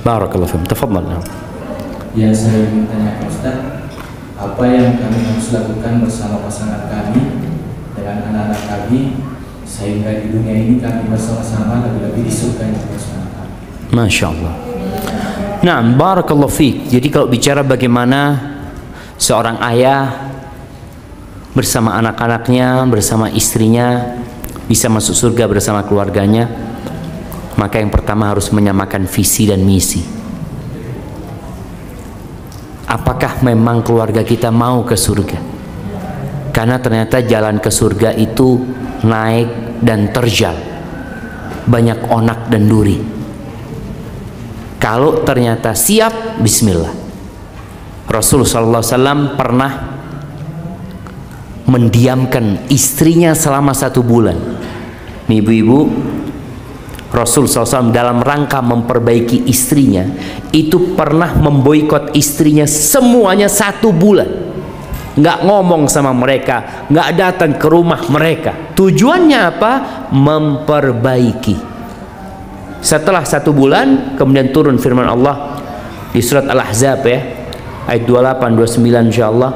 Barakallahu fiikum. Tafadhal. Ya, saya ingin tanya Pak Ustaz, apa yang kami harus lakukan bersama pasangan kami dengan anak-anak kami sehingga di dunia ini kami bersama-sama, lebih-lebih di surga yang bersama kami. Masya Allah. Nah, barakallahu fiik. Jadi kalau bicara bagaimana seorang ayah bersama anak-anaknya, bersama istrinya bisa masuk surga bersama keluarganya, maka yang pertama harus menyamakan visi dan misi. Apakah memang keluarga kita mau ke surga? Karena ternyata jalan ke surga itu naik dan terjal, banyak onak dan duri. Kalau ternyata siap, bismillah. Rasulullah SAW pernah mendiamkan istrinya selama 1 bulan. Nih ibu-ibu, Rasul SAW dalam rangka memperbaiki istrinya itu pernah memboikot istrinya semuanya 1 bulan. Nggak ngomong sama mereka, nggak datang ke rumah mereka. Tujuannya apa? Memperbaiki. Setelah 1 bulan kemudian turun firman Allah di surat Al-Ahzab ya, ayat 28 29 insyaallah.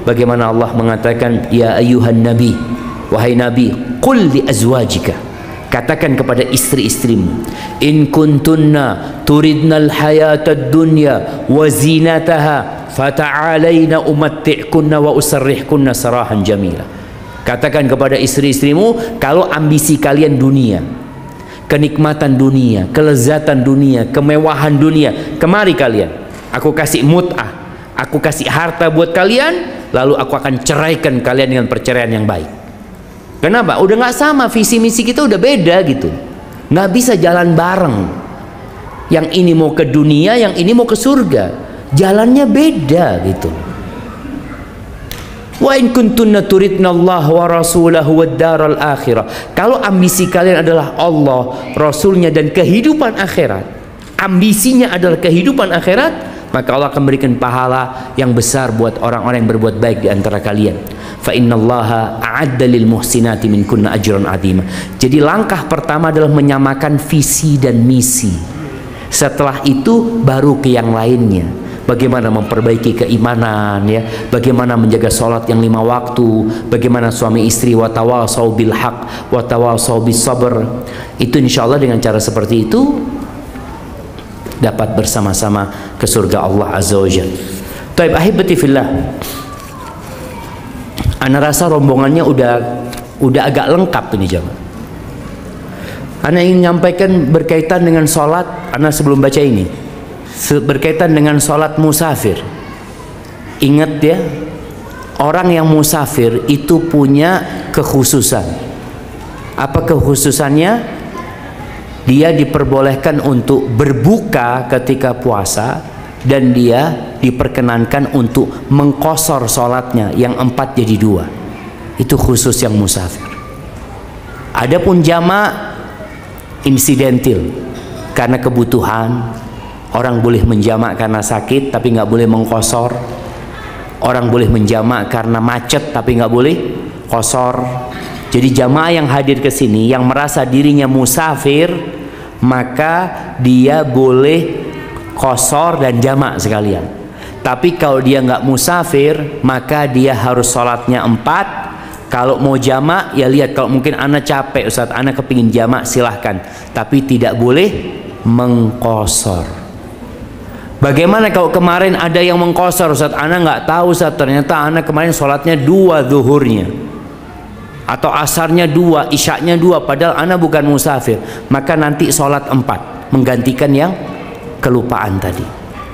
Bagaimana Allah mengatakan, ya ayuhan nabi, wahai nabi, qul li azwajika, katakan kepada istri-istrimu, in kuntunna turidnal hayatad dunya wa zinataha fata'alaina umatti'kunna wa usarrihkunna sarahan jamila. Katakan kepada istri-istrimu, kalau ambisi kalian dunia, kenikmatan dunia, kelezatan dunia, kemewahan dunia, kemari kalian, aku kasih mut'ah, aku kasih harta buat kalian, lalu aku akan ceraikan kalian dengan perceraian yang baik. Kenapa? Udah nggak sama, visi misi kita udah beda gitu, nggak bisa jalan bareng. Yang ini mau ke dunia, yang ini mau ke surga, jalannya beda gitu. Wa in kuntunna turidna Allah wa rasulahu wad daral akhirah. Kalau ambisi kalian adalah Allah, Rasulnya dan kehidupan akhirat, ambisinya adalah kehidupan akhirat, maka Allah akan berikan pahala yang besar buat orang-orang yang berbuat baik di antara kalian. Fa innallaha a'adda lil muhsinati minkunna ajran 'azima. Jadi langkah pertama adalah menyamakan visi dan misi. Setelah itu baru ke yang lainnya. Bagaimana memperbaiki keimanan ya, bagaimana menjaga sholat yang 5 waktu, bagaimana suami istri watawasau bil haq watawasau bis sabr. Itu insyaallah dengan cara seperti itu dapat bersama-sama ke surga Allah Azza wa Jalla. Taib ahibati fillah, ana rasa rombongannya udah agak lengkap ini jamaah. Ana ingin menyampaikan berkaitan dengan sholat. Ana sebelum baca ini berkaitan dengan sholat musafir. Ingat ya, orang yang musafir itu punya kekhususan. Apa kekhususannya? Dia diperbolehkan untuk berbuka ketika puasa, dan dia diperkenankan untuk mengqashar sholatnya yang 4 jadi 2. Itu khusus yang musafir. Adapun jama' insidentil, karena kebutuhan. Orang boleh menjamak karena sakit tapi nggak boleh mengqashar. Orang boleh menjamak karena macet tapi nggak boleh qashar. Jadi jamaah yang hadir ke sini yang merasa dirinya musafir, maka dia boleh qashar dan jamak sekalian. Tapi kalau dia nggak musafir, maka dia harus sholatnya 4. Kalau mau jamak ya lihat, kalau mungkin anak capek Ustaz, anak kepingin jamak silahkan, tapi tidak boleh mengqashar. Bagaimana kalau kemarin ada yang mengqashar Ustaz, anak nggak tahu Ustaz, ternyata anak kemarin sholatnya 2 zuhurnya atau asarnya 2, isyaknya 2, padahal anak bukan musafir, maka nanti sholat 4 menggantikan yang kelupaan tadi,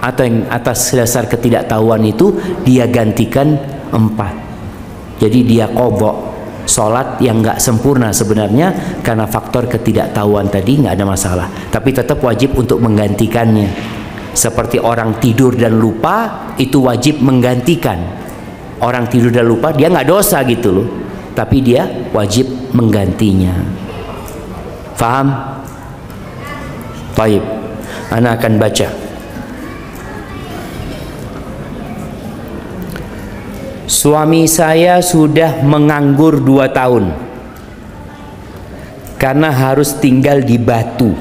atau yang atas dasar ketidaktahuan itu dia gantikan 4. Jadi dia qadha sholat yang nggak sempurna sebenarnya karena faktor ketidaktahuan tadi, nggak ada masalah, tapi tetap wajib untuk menggantikannya. Seperti orang tidur dan lupa, itu wajib menggantikan. Orang tidur dan lupa dia nggak dosa gitu loh, tapi dia wajib menggantinya. Faham? Baik, ana akan baca. Suami saya sudah menganggur 2 tahun karena harus tinggal di Batu.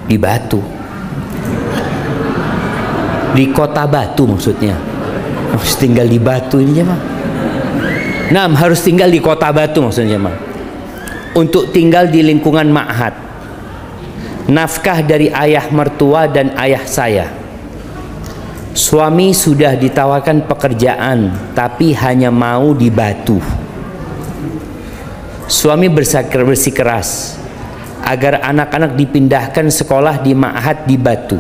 Di Batu. Di kota Batu maksudnya. Harus tinggal di Batu ini jemaah. Nah, harus tinggal di kota Batu maksudnya jemaah. Untuk tinggal di lingkungan ma'had. Nafkah dari ayah mertua dan ayah saya. Suami sudah ditawarkan pekerjaan tapi hanya mau di Batu. Suami bersikeras agar anak-anak dipindahkan sekolah di ma'had di Batu.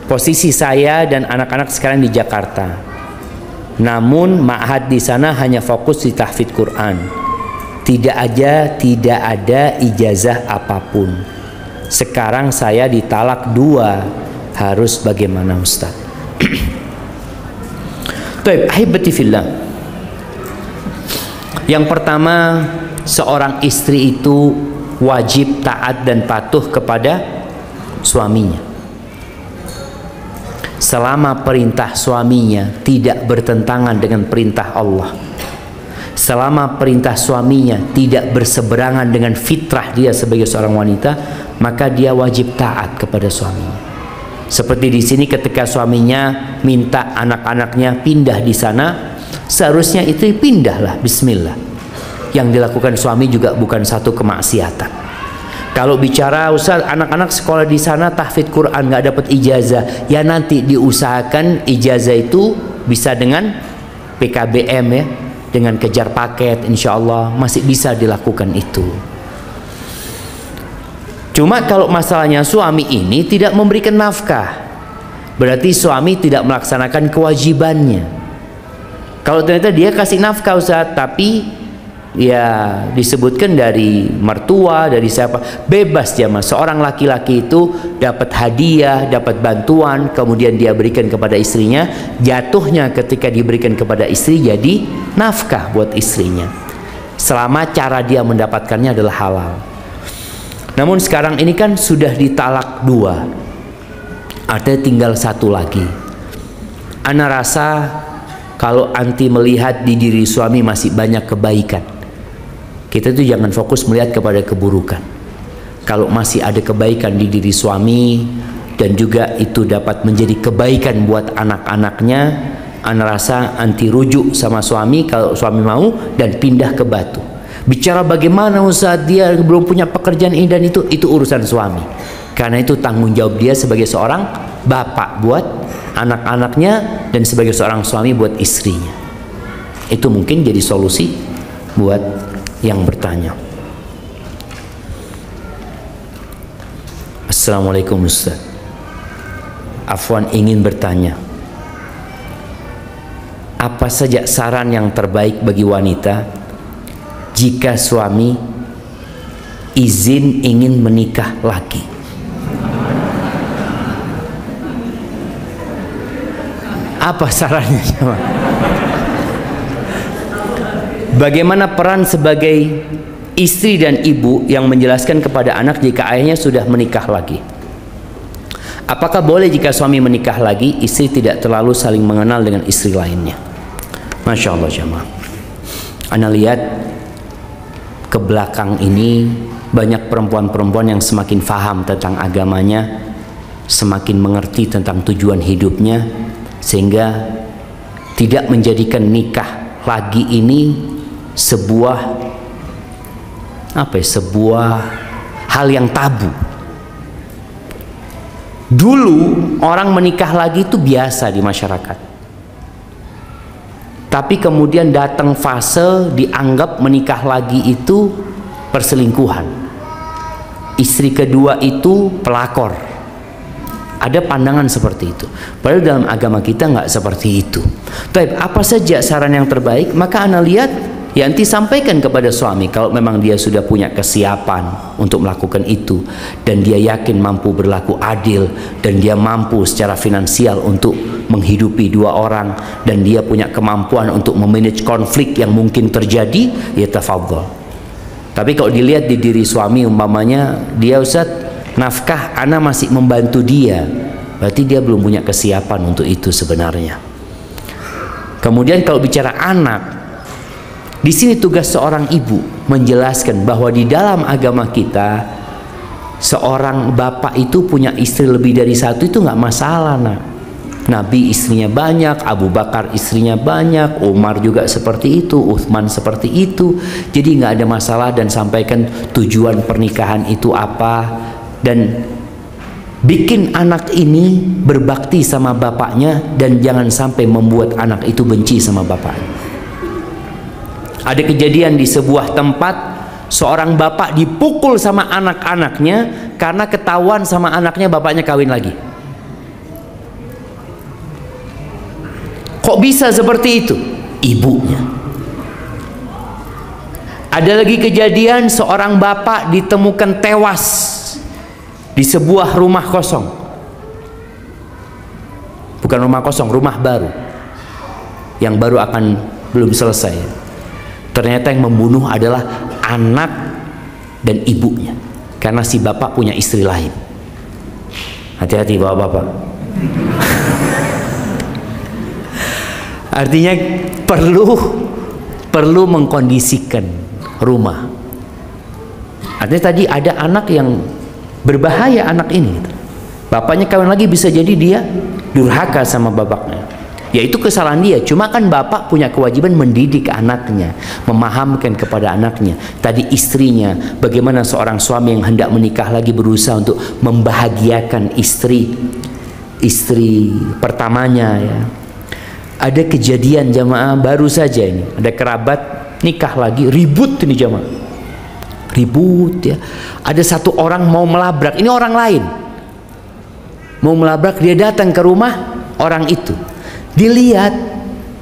Posisi saya dan anak-anak sekarang di Jakarta. Namun ma'had di sana hanya fokus di tahfidz Quran. Tidak ada ijazah apapun. Sekarang saya ditalak 2. Harus bagaimana Ustaz? Baik, ahibati fillah. Yang pertama, seorang istri itu wajib taat dan patuh kepada suaminya. Selama perintah suaminya tidak bertentangan dengan perintah Allah, selama perintah suaminya tidak berseberangan dengan fitrah dia sebagai seorang wanita, maka dia wajib taat kepada suaminya. Seperti di sini ketika suaminya minta anak-anaknya pindah di sana, seharusnya itu pindahlah, bismillah. Yang dilakukan suami juga bukan satu kemaksiatan. Kalau bicara Ustaz, anak-anak sekolah di sana tahfidz Quran nggak dapat ijazah, ya nanti diusahakan ijazah itu bisa dengan PKBM ya, dengan kejar paket, insya Allah masih bisa dilakukan itu. Cuma kalau masalahnya suami ini tidak memberikan nafkah, berarti suami tidak melaksanakan kewajibannya. Kalau ternyata dia kasih nafkah Ustaz, tapi ya disebutkan dari mertua, dari siapa, bebas jamaah. Seorang laki-laki itu dapat hadiah, dapat bantuan, kemudian dia berikan kepada istrinya, jatuhnya ketika diberikan kepada istri jadi nafkah buat istrinya, selama cara dia mendapatkannya adalah halal. Namun sekarang ini kan sudah ditalak 2, ada tinggal 1 lagi. Ana rasa kalau anti melihat di diri suami masih banyak kebaikan, kita tuh jangan fokus melihat kepada keburukan. Kalau masih ada kebaikan di diri suami dan juga itu dapat menjadi kebaikan buat anak-anaknya, ana rasa anti rujuk sama suami kalau suami mau dan pindah ke Batu. Bicara bagaimana Ustaz, dia belum punya pekerjaan ini dan itu urusan suami. Karena itu tanggung jawab dia sebagai seorang bapak buat anak-anaknya dan sebagai seorang suami buat istrinya. Itu mungkin jadi solusi buat yang bertanya. Assalamualaikum Ustaz. Afwan ingin bertanya, apa saja saran yang terbaik bagi wanita jika suami izin ingin menikah lagi? Apa sarannya? Bagaimana peran sebagai istri dan ibu yang menjelaskan kepada anak jika ayahnya sudah menikah lagi? Apakah boleh jika suami menikah lagi, istri tidak terlalu saling mengenal dengan istri lainnya? Masya Allah jamaah. Ana lihat ke belakang ini banyak perempuan-perempuan yang semakin faham tentang agamanya, semakin mengerti tentang tujuan hidupnya, sehingga tidak menjadikan nikah lagi ini sebuah hal yang tabu. Dulu orang menikah lagi itu biasa di masyarakat, tapi kemudian datang fase dianggap menikah lagi itu perselingkuhan, istri kedua itu pelakor. Ada pandangan seperti itu, padahal dalam agama kita nggak seperti itu. Tapi apa saja saran yang terbaik? Maka ana lihat ya nanti sampaikan kepada suami kalau memang dia sudah punya kesiapan untuk melakukan itu dan dia yakin mampu berlaku adil dan dia mampu secara finansial untuk menghidupi 2 orang dan dia punya kemampuan untuk memanage konflik yang mungkin terjadi, ya tafadhol. Tapi kalau dilihat di diri suami umpamanya dia Ustaz nafkah ana masih membantu dia, berarti dia belum punya kesiapan untuk itu sebenarnya. Kemudian kalau bicara anak, di sini tugas seorang ibu menjelaskan bahwa di dalam agama kita seorang bapak itu punya istri lebih dari 1 itu nggak masalah nak. Nabi istrinya banyak, Abu Bakar istrinya banyak, Umar juga seperti itu, Uthman seperti itu. Jadi nggak ada masalah, dan sampaikan tujuan pernikahan itu apa, dan bikin anak ini berbakti sama bapaknya, dan jangan sampai membuat anak itu benci sama bapaknya. Ada kejadian di sebuah tempat, seorang bapak dipukul sama anak-anaknya karena ketahuan sama anaknya bapaknya kawin lagi. Kok bisa seperti itu? Ibunya. Ada lagi kejadian, seorang bapak ditemukan tewas di sebuah rumah kosong. Bukan rumah kosong, rumah baru, yang baru akan belum selesai. Ternyata yang membunuh adalah anak dan ibunya, karena si bapak punya istri lain. Hati-hati bapak-bapak. Artinya perlu mengkondisikan rumah. Artinya tadi ada anak yang berbahaya, anak ini. Bapaknya kawin lagi, bisa jadi dia durhaka sama bapaknya. Ya itu kesalahan dia. Cuma kan bapak punya kewajiban mendidik anaknya, memahamkan kepada anaknya. Tadi istrinya, bagaimana seorang suami yang hendak menikah lagi berusaha untuk membahagiakan istri pertamanya ya. Ada kejadian jamaah baru saja ini, ada kerabat nikah lagi, ribut ini jamaah, ribut ya. Ada satu orang mau melabrak, ini orang lain mau melabrak, dia datang ke rumah orang itu, dilihat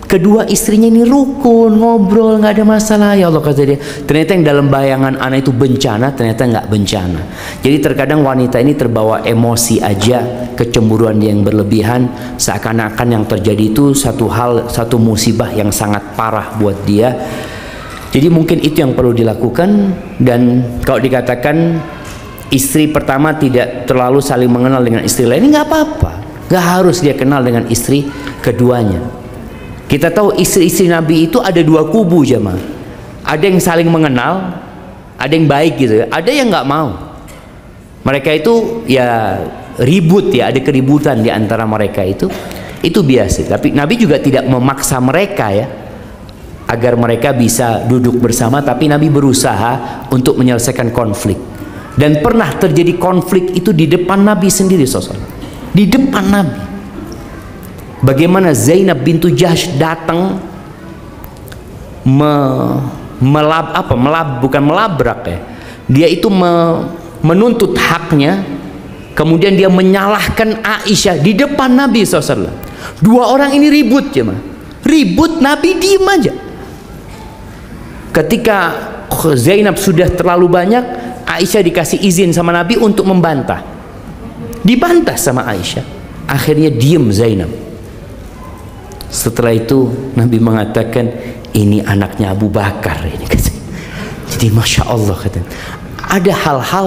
kedua istrinya ini rukun, ngobrol, nggak ada masalah. Ya Allah, kata dia, ternyata yang dalam bayangan anak itu bencana, ternyata nggak bencana. Jadi terkadang wanita ini terbawa emosi aja, kecemburuan yang berlebihan, seakan-akan yang terjadi itu satu musibah yang sangat parah buat dia. Jadi mungkin itu yang perlu dilakukan. Dan kalau dikatakan istri pertama tidak terlalu saling mengenal dengan istri lain, ini nggak apa-apa, nggak harus dia kenal dengan istri keduanya. Kita tahu istri-istri Nabi itu ada dua kubu jemaah. Ada yang saling mengenal, ada yang baik gitu, ada yang nggak mau. Mereka itu ya ribut ya, ada keributan di antara mereka itu biasa. Tapi Nabi juga tidak memaksa mereka ya, agar mereka bisa duduk bersama. Tapi Nabi berusaha untuk menyelesaikan konflik. Dan pernah terjadi konflik itu di depan Nabi sendiri, di depan Nabi. Bagaimana Zainab bintu Jahsh datang bukan melabrak ya. Dia itu menuntut haknya, kemudian dia menyalahkan Aisyah di depan Nabi SAW. Dua orang ini ribut ya, ribut, Nabi diem aja. Ketika Zainab sudah terlalu banyak, Aisyah dikasih izin sama Nabi untuk membantah. Dibantah sama Aisyah. Akhirnya diem Zainab. Setelah itu Nabi mengatakan, ini anaknya Abu Bakar ini. Jadi masya Allah, ada hal-hal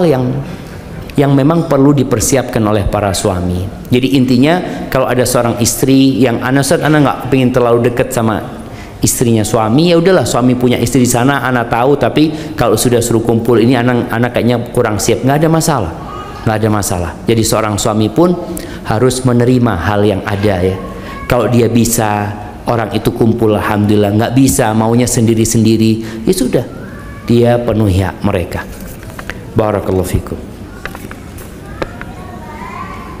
yang memang perlu dipersiapkan oleh para suami. Jadi intinya kalau ada seorang istri yang anak nggak pengen terlalu dekat sama istrinya suami, ya udahlah, suami punya istri di sana, anak tahu. Tapi kalau sudah suruh kumpul ini anak kayaknya kurang siap, nggak ada masalah, nggak ada masalah. Jadi seorang suami pun harus menerima hal yang ada ya. Kalau dia bisa, orang itu kumpul, alhamdulillah. Nggak bisa, maunya sendiri-sendiri, ya sudah, dia penuhi hak mereka. Barakallahu fikum.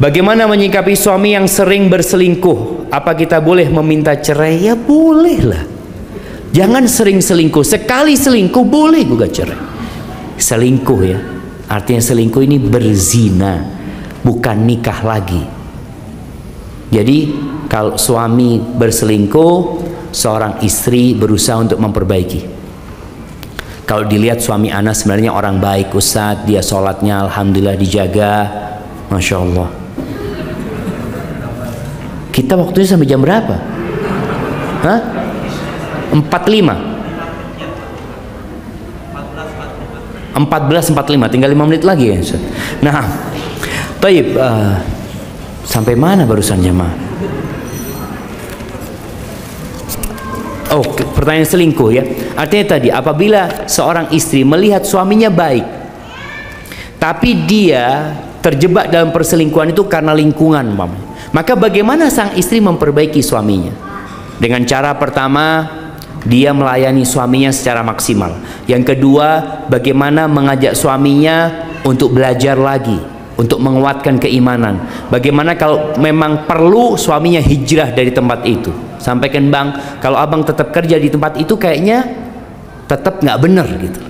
Bagaimana menyikapi suami yang sering berselingkuh? Apa kita boleh meminta cerai? Ya boleh lah. Jangan sering selingkuh. Sekali selingkuh boleh gugat cerai. Selingkuh ya, artinya selingkuh ini berzina, bukan nikah lagi. Jadi kalau suami berselingkuh, seorang istri berusaha untuk memperbaiki. Kalau dilihat suami ana sebenarnya orang baik, Ustadz, dia sholatnya alhamdulillah dijaga, masya Allah. Kita waktunya sampai jam berapa? Hah? 45. 14.45, tinggal 5 menit lagi ya Ustaz. Nah, taib, sampai mana barusan jemaah? Oh, pertanyaan selingkuh ya. Artinya tadi, apabila seorang istri melihat suaminya baik, tapi dia terjebak dalam perselingkuhan itu karena lingkungan, Maka bagaimana sang istri memperbaiki suaminya? Dengan cara pertama, dia melayani suaminya secara maksimal. Yang kedua, bagaimana mengajak suaminya untuk belajar lagi, untuk menguatkan keimanan. Bagaimana kalau memang perlu suaminya hijrah dari tempat itu. Sampaikan, bang, kalau abang tetap kerja di tempat itu kayaknya tetap nggak benar gitu.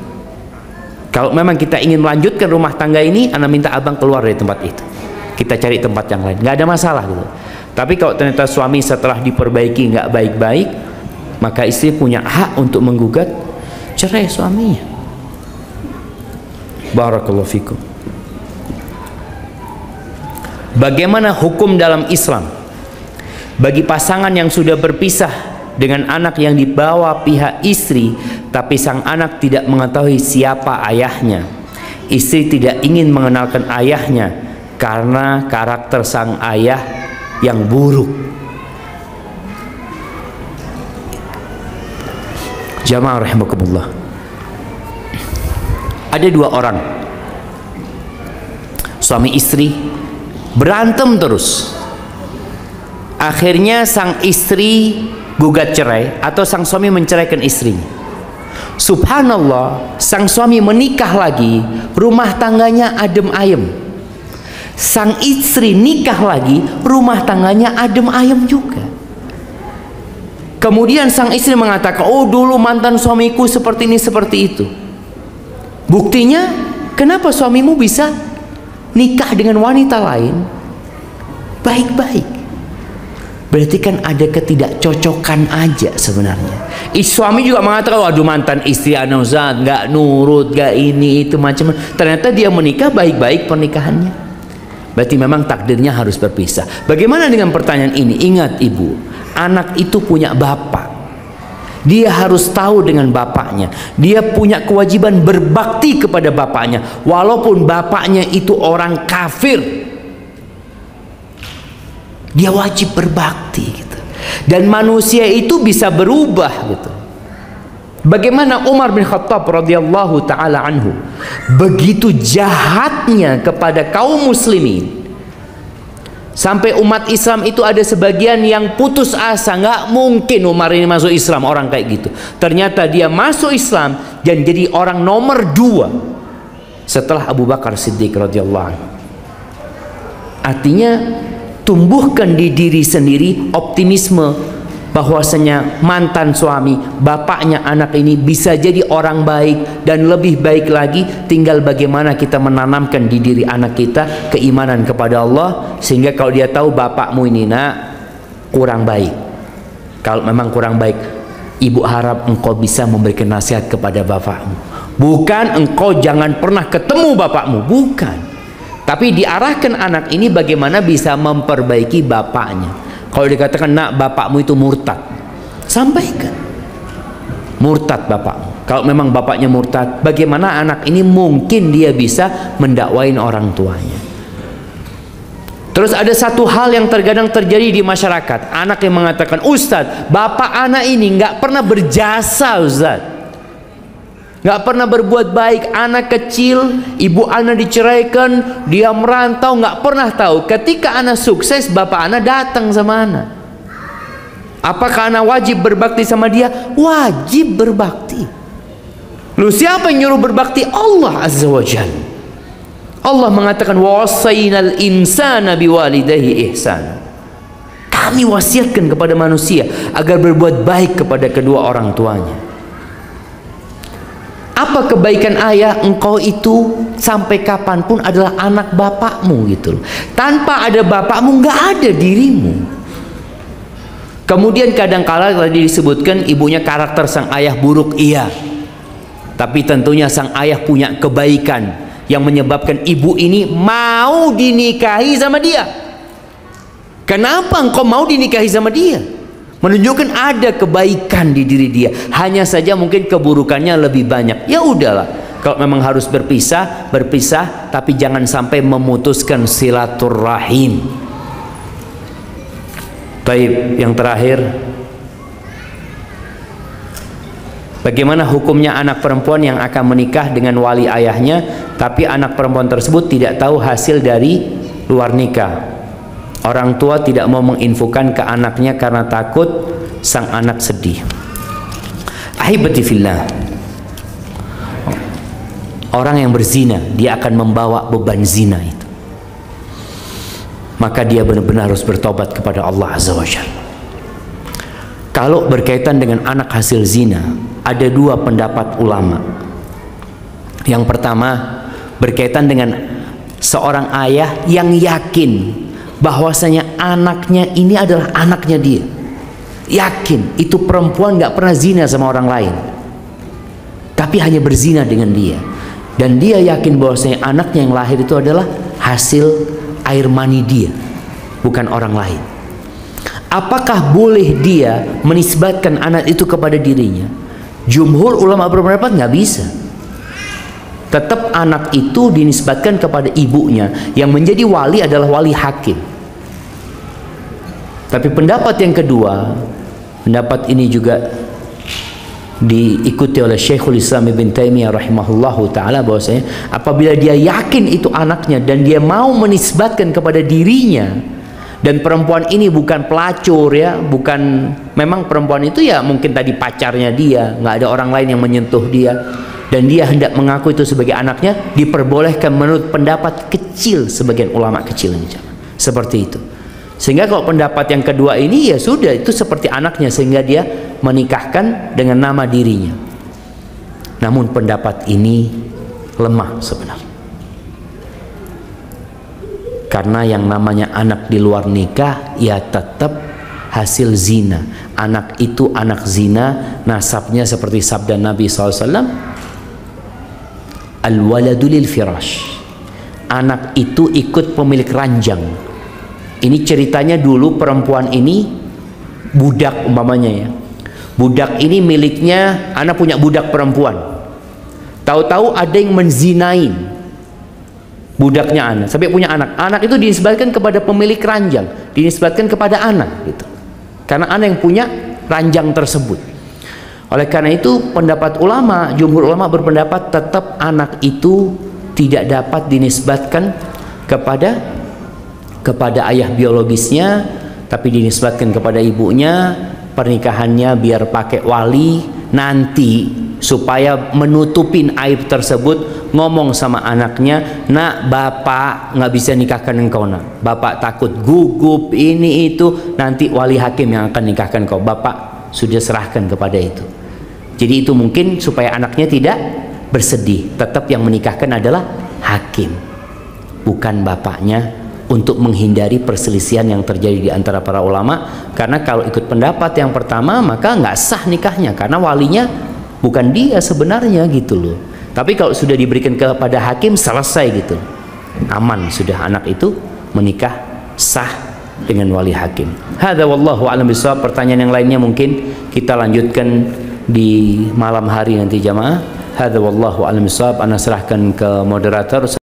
Kalau memang kita ingin melanjutkan rumah tangga ini, ana minta abang keluar dari tempat itu. Kita cari tempat yang lain, nggak ada masalah gitu. Tapi kalau ternyata suami setelah diperbaiki nggak baik-baik, maka istri punya hak untuk menggugat cerai suaminya. Barakallahu fikum. Bagaimana hukum dalam Islam bagi pasangan yang sudah berpisah dengan anak yang dibawa pihak istri, tapi sang anak tidak mengetahui siapa ayahnya? Istri tidak ingin mengenalkan ayahnya karena karakter sang ayah yang buruk. Jamaah rahimakumullah, ada dua orang suami istri berantem terus. Akhirnya sang istri gugat cerai atau sang suami menceraikan istrinya. Subhanallah, sang suami menikah lagi, rumah tangganya adem ayem. Sang istri nikah lagi, rumah tangganya adem ayem juga. Kemudian sang istri mengatakan, oh dulu mantan suamiku seperti ini seperti itu. Buktinya, kenapa suamimu bisa nikah dengan wanita lain baik-baik? Berarti kan ada ketidakcocokan aja sebenarnya. Suami juga mengatakan, waduh mantan istri ana Ustaz nggak nurut, nggak ini itu macam. Ternyata dia menikah baik-baik pernikahannya. Berarti memang takdirnya harus berpisah. Bagaimana dengan pertanyaan ini? Ingat ibu, anak itu punya bapak. Dia harus tahu dengan bapaknya. Dia punya kewajiban berbakti kepada bapaknya, walaupun bapaknya itu orang kafir. Dia wajib berbakti gitu. Dan manusia itu bisa berubah gitu. Bagaimana Umar bin Khattab radhiyallahu taala anhu begitu jahatnya kepada kaum muslimin, sampai umat Islam itu ada sebagian yang putus asa, nggak mungkin Umar ini masuk Islam, orang kayak gitu. Ternyata dia masuk Islam dan jadi orang nomor 2 setelah Abu Bakar Siddiq radhiyallahu anhu. Artinya tumbuhkan di diri sendiri optimisme bahwasanya mantan suami, bapaknya anak ini bisa jadi orang baik dan lebih baik lagi. Tinggal bagaimana kita menanamkan di diri anak kita keimanan kepada Allah, sehingga kalau dia tahu bapakmu ini nak kurang baik, kalau memang kurang baik, ibu harap engkau bisa memberikan nasihat kepada bapakmu. Bukan engkau jangan pernah ketemu bapakmu, bukan. Tapi diarahkan anak ini bagaimana bisa memperbaiki bapaknya. Kalau dikatakan nak bapakmu itu murtad, sampaikan murtad bapakmu. Kalau memang bapaknya murtad, bagaimana anak ini mungkin dia bisa mendakwain orang tuanya. Terus ada satu hal yang terkadang terjadi di masyarakat, anak yang mengatakan, Ustadz, bapak anak ini nggak pernah berjasa Ustadz, nggak pernah berbuat baik. Anak kecil, ibu anak diceraikan, dia merantau, nggak pernah tahu. Ketika anak sukses, bapak anak datang sama anak. Apakah anak wajib berbakti sama dia? Wajib berbakti. Lu siapa yang nyuruh berbakti? Allah Azza wa Jalla. Allah mengatakan, wasainal insana biwalidayhi ihsana. Kami wasiatkan kepada manusia agar berbuat baik kepada kedua orang tuanya. Apa kebaikan ayah? Engkau itu sampai kapanpun adalah anak bapakmu gitu loh. Tanpa ada bapakmu nggak ada dirimu. Kemudian kadang-kala tadi disebutkan ibunya karakter sang ayah buruk, iya. Tapi tentunya sang ayah punya kebaikan yang menyebabkan ibu ini mau dinikahi sama dia. Kenapa engkau mau dinikahi sama dia? Menunjukkan ada kebaikan di diri dia. Hanya saja mungkin keburukannya lebih banyak. Ya udahlah, kalau memang harus berpisah, berpisah, tapi jangan sampai memutuskan silaturahim. Baik, yang terakhir, bagaimana hukumnya anak perempuan yang akan menikah dengan wali ayahnya, tapi anak perempuan tersebut tidak tahu hasil dari luar nikah? Orang tua tidak mau menginfokan ke anaknya karena takut sang anak sedih. Ahibati fillah, orang yang berzina dia akan membawa beban zina itu. Maka dia benar-benar harus bertobat kepada Allah Azza wa Jalla. Kalau berkaitan dengan anak hasil zina, ada dua pendapat ulama. Yang pertama, berkaitan dengan seorang ayah yang yakin bahwasanya anaknya ini adalah anaknya dia. Yakin itu perempuan gak pernah zina sama orang lain, tapi hanya berzina dengan dia. Dan dia yakin bahwasanya anaknya yang lahir itu adalah hasil air mani dia, bukan orang lain. Apakah boleh dia menisbatkan anak itu kepada dirinya? Jumhur ulama berpendapat nggak bisa. Tetap anak itu dinisbatkan kepada ibunya, yang menjadi wali adalah wali hakim. Tapi pendapat yang kedua, pendapat ini juga diikuti oleh Syekhul Islam Ibn Taimiyah rahimahullahu ta'ala, bahwasanya apabila dia yakin itu anaknya dan dia mau menisbatkan kepada dirinya, dan perempuan ini bukan pelacur ya, bukan, memang perempuan itu ya mungkin tadi pacarnya dia, nggak ada orang lain yang menyentuh dia, dan dia hendak mengaku itu sebagai anaknya, diperbolehkan menurut pendapat kecil sebagian ulama kecil ini, seperti itu. Sehingga kalau pendapat yang kedua ini ya sudah, itu seperti anaknya, sehingga dia menikahkan dengan nama dirinya. Namun pendapat ini lemah sebenarnya, karena yang namanya anak di luar nikah ya tetap hasil zina. Anak itu anak zina, nasabnya seperti sabda Nabi SAW, al-waladu lil firash, anak itu ikut pemilik ranjang. Ini ceritanya dulu perempuan ini budak umpamanya ya, budak ini miliknya, anak punya budak perempuan, tahu-tahu ada yang menzinain budaknya anak, sampai punya anak. Anak itu dinisbatkan kepada pemilik ranjang, dinisbatkan kepada anak gitu, karena anak yang punya ranjang tersebut. Oleh karena itu pendapat ulama, jumhur ulama berpendapat tetap anak itu tidak dapat dinisbatkan kepada ayah biologisnya, tapi dinisbatkan kepada ibunya. Pernikahannya biar pakai wali nanti, supaya menutupin aib tersebut, ngomong sama anaknya, nak, bapak nggak bisa nikahkan engkau, nak, bapak takut gugup ini itu, nanti wali hakim yang akan nikahkan kau, bapak sudah serahkan kepada itu. Jadi itu mungkin supaya anaknya tidak bersedih, tetap yang menikahkan adalah hakim, bukan bapaknya, untuk menghindari perselisihan yang terjadi di antara para ulama. Karena kalau ikut pendapat yang pertama, maka nggak sah nikahnya, karena walinya bukan dia sebenarnya gitu loh. Tapi kalau sudah diberikan kepada hakim, selesai gitu, aman sudah, anak itu menikah sah dengan wali hakim. Hadza wallahu a'lam bishawab. Pertanyaan yang lainnya mungkin kita lanjutkan di malam hari nanti jamaah. Hadza wallahu a'lam bishawab. Ana serahkan ke moderator.